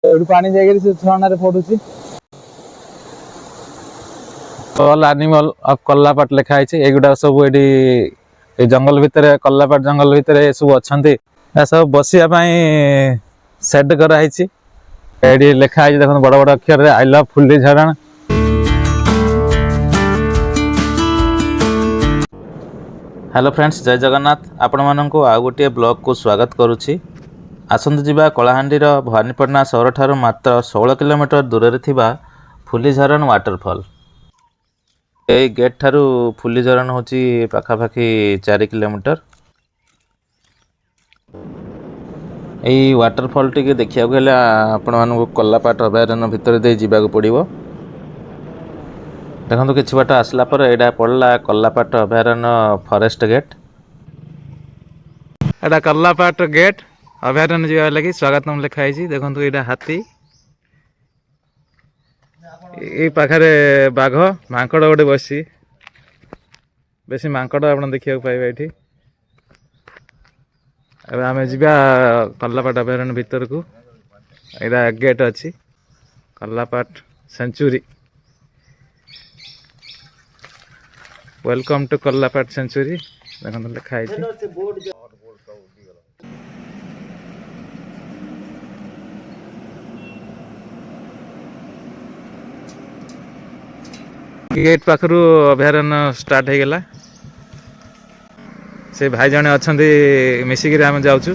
ଏଠୁ ପାଣି ଯାଇକରି ସେ ଝରଣାରେ ପଡୁଛି। ଅଲ୍ ଆନିମଲ ଅଫ କର୍ଲାପାଟ ଲେଖା ହେଇଛି। ଏଗୁଡା ସବୁ ଏଠି ଏ ଜଙ୍ଗଲ ଭିତରେ, କର୍ଲାପାଟ ଜଙ୍ଗଲ ଭିତରେ ସବୁ ଅଛନ୍ତି। ଏ ସବୁ ବସିବା ପାଇଁ ସେଟ୍ କରାହେଇଛି। ଏଠି ଲେଖା ହେଇଛି ଦେଖନ୍ତୁ ବଡ ବଡ ଅକ୍ଷରରେ ଆଇ ଲଭ୍ ଫୁଲି ଝରଣ। हेलो फ्रेंड्स, जय जगन्नाथ। आपण माननकु आ गोटे ब्लॉग को स्वागत करुछि। आसंतु जिबा कलाहांडीर भवानीपटना सहर ठारू मात्र 16 किलोमीटर दूर रे थिबा फुलीझरण वाटरफॉल। ए गेट ठारू फुलीझरण होची पाखापाखि 4 किलोमीटर। एई वाटरफॉल टी के देखिया गेला आपण माननकु कल्लापाट अभयारण्य भितर दे जिबाको पड़िबो। देखो कि बाट आसला पर एटा पड़ला कल्लापाट अभयारण्य फॉरेस्ट गेट। एटा कल्लापाट गेट अभयारण्य जीवा लगी स्वागतम लिखाई। देखो यहाँ हाथी, ये पाखरे बाघ, मांकड़ गोटे बसी, बेसी मांकड़ आप देखा पाइबे ये। आम जा कल्लापाट अभयारण्य भितर को। यहाँ गेट अच्छी कल्लापाट सेंचुरी। वेलकम टू कल्लापाट सेंचुरी देखो लिखाई। गेट पाखरु अभयारण्य स्टार्ट हो गला। से भाई जने अच्छे मिसिक आम जाऊँ।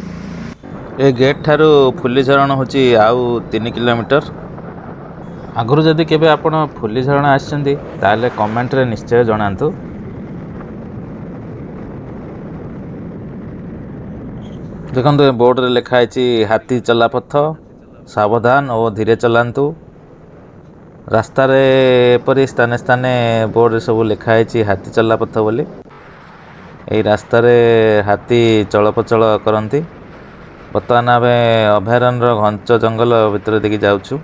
ए गेट ठारू फुलीझरण होची आउ 3 किलोमीटर। आगु जदि केबे आपण फुलीझरण आछंती ताले कमेंट रे निश्चय जणांतु। देखो बोर्ड रे लिखा है हाथी चला पथ, सावधान और धीरे चलांतु। रास्ता रे परि स्थाने स्थाने बोर्ड रे सब लिखा है हाथी चला पथ बोली। यही रास्ता रे हाथी चलप्रचल करती। बर्तमान आम अभयारण्य घंच जंगल भितर देखी जाऊँ।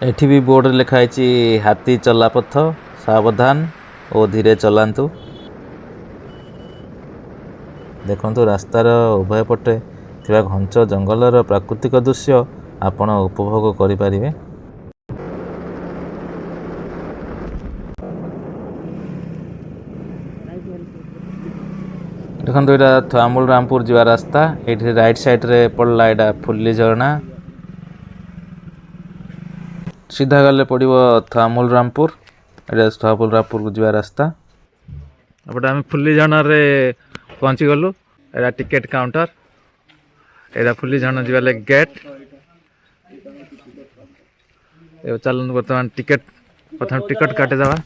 एठी भी बोर्ड रे लिखा है हाथी चला पथ, सावधान और धीरे चलांतु। देखंतु रास्तार उभय पटे थिबा घंच जंगलर प्राकृतिक दृश्य आपण उपभोग करिपारिबे। देखंतु एटा थुआमूल रामपुर जीवा रास्ता। एठी राइट साइड रे पड़ला एटा फुल्ली झरना। सीधा गले पड़िबो थुआमूल रामपुर। एटा थुआमूल रामपुर को जीवा रास्ता। एपटे आम फुल्ली झरना रे पहुंची गलु। एटा टिकेट काउंटर। एटा फुल्ली झरना जीवा ले गेट। ए चलन वर्तमान टिकेट प्रथम टिकट काटे दवा।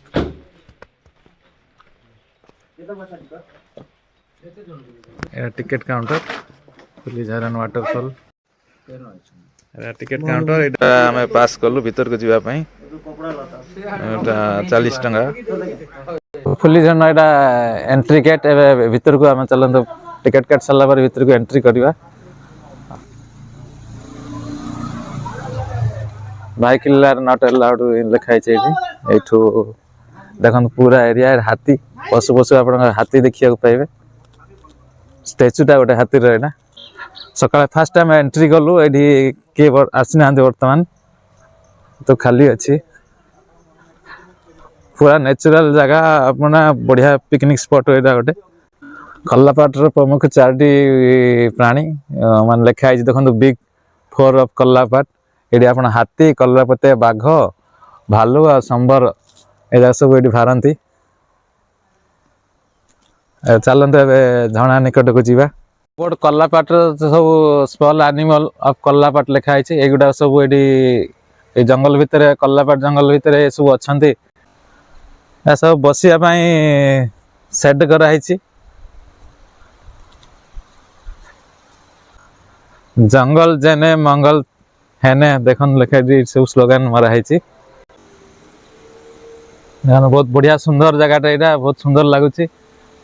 एटा टिकेट काउंटर फुल्ली झरना वाटरफॉल। एटा टिकेट काउंटर। एटा हमें पास कलु भीतर को जीवा पई। एटा 40 टंका। फुल्ली झरना एटा एंट्री गेट। ए भीतर को हम चलन टिकेट काट साला पर भीतर को एंट्री करवा। बाइकिलर नॉट अलाउड लिखाई छै। एठू देखन पूरा एरिया हाथी पशु पशु आप हाथी देखिया पाइबे। स्टैचूटा गोटे हाथी रहा। सकाल फास्ट टाइम एंट्री कलु। ये किए आसीना बर्तमान तो खाली अच्छी। पूरा नेचुरल जगह अपना बढ़िया पिकनिक स्पॉट एटा गोटे। कल्लापाटर प्रमुख 4टी प्राणी मान लिखाई। देखो बिग 4 ऑफ कल्लापाट। ये आप हाथी, कल्लापते, बाघ, भालू आ संबर एटा सब ये भारती। चलते झरना निकट को जीवा। बोर्ड कल्लापाट सब स्मॉल एनिमल ऑफ कल्लापाट लिखा है। एगुड़ा सब ये जंगल भितर, कल्लापाट जंगल भितर सब अच्छे। सब बसिया सेट कराई। जंगल जेने मंगल हेने देखन लिखाई सब स्लोगान मराही। बहुत बढ़िया सुंदर जगह यहाँ। बहुत सुंदर लगुच।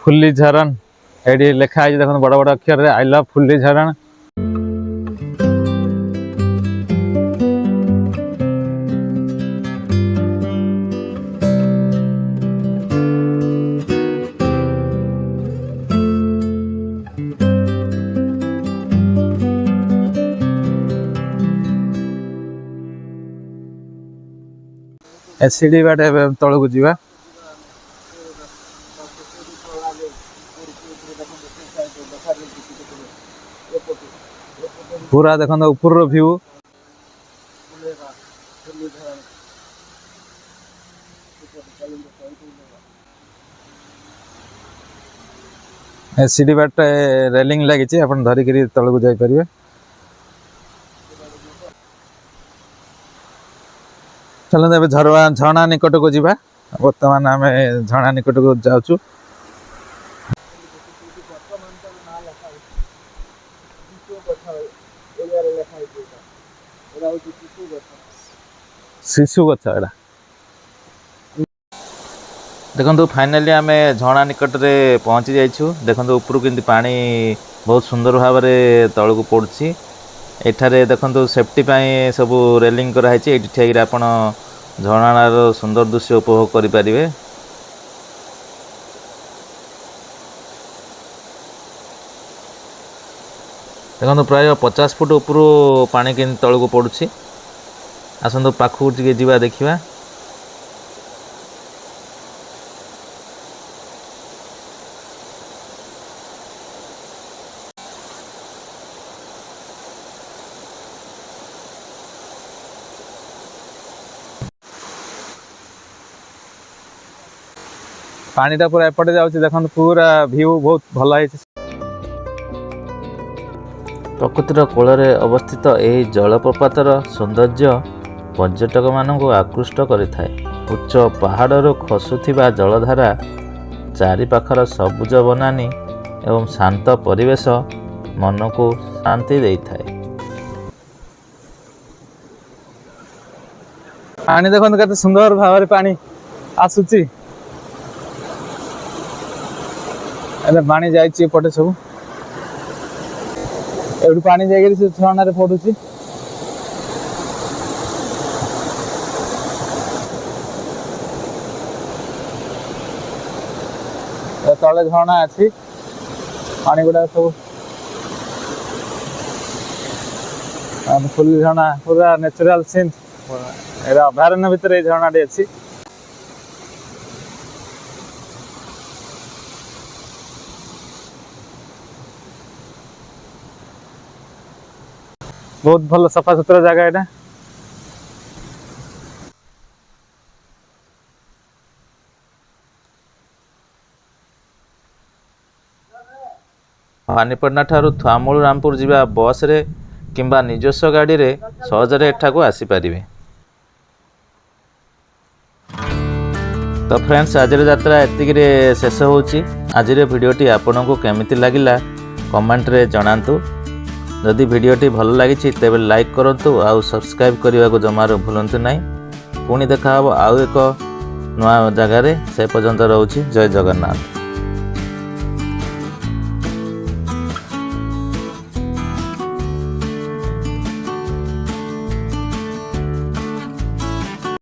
फुल्ली झरण ये लिखाई। देखो बड़ बड़ अक्षर आई लव फुल्ली झरण। एसिडी बाट तल को जीवा पूरा देखो ऊपर व्यू एसिडी बाट रेलिंग लगी आप धरिक तल को जापर चलते ए झरणा निकट को जीवा बर्तमान आम झरणा निकट को जाऊँ शिशु गछ एटा देखो फाइनाली आम झरणा निकट में पहुँची जाइछु। देखो ऊपर के पानी बहुत सुंदर भाव में तल को पड़ुछि। एठारे देखो सेफ्टी पाई सब रेलिंग कराई ये ठिया आप झरणार सुंदर दृश्य उपभोग करें। देखो प्राय 50 फुट ऊपर पानी के तल को पड़ुछि। आसतु पाखु टिके जीवा देखिबा। पानीटा पूरा एपटे जाउछि देखो पूरा व्यू बहुत भल है। प्रकृतिर कोଳରେ अवस्थित यह जलप्रपातर सौंदर्य पर्यटक मानक आकृष्ट करिथाए। उच्च पहाड़रू खसुथिबा जलधारा चारिपाखर सबुज बनानी एवं शांत परिवेश मन को शांति देइथाए। पानी देखो केते सुंदर भाव पानी आसुची। पानी जाइए पटे सब एवं पानी जाकर से झरणार पड़ुची। तले झरणा अच्छी पानी गुड़ा सब फुल झरणा पूरा नेचुरल सीन अभयारण्य भितर झरणाटी अच्छी। बहुत भल सफा सुतरा जगह एटा। भवानीपटना ठारू थुआमूल रामपुर जीवा बस रे किंबा निजस्व गाड़ी रे सहजरे एठाकू आसी पारिबे। तो फ्रेंड्स आज यात्रा एतिक शेष होची। आज भिडियोटी आपन को केमिति लागिला कमेंट रे जणांतु। जदि भिडियोटी भल लगी तेब लाइक करूँ आउ सब्सक्राइब करने को जमार भूलु ना। पुणी देखा आउ एक नया जगार से पर्यंत रोची। जय जगन्नाथ।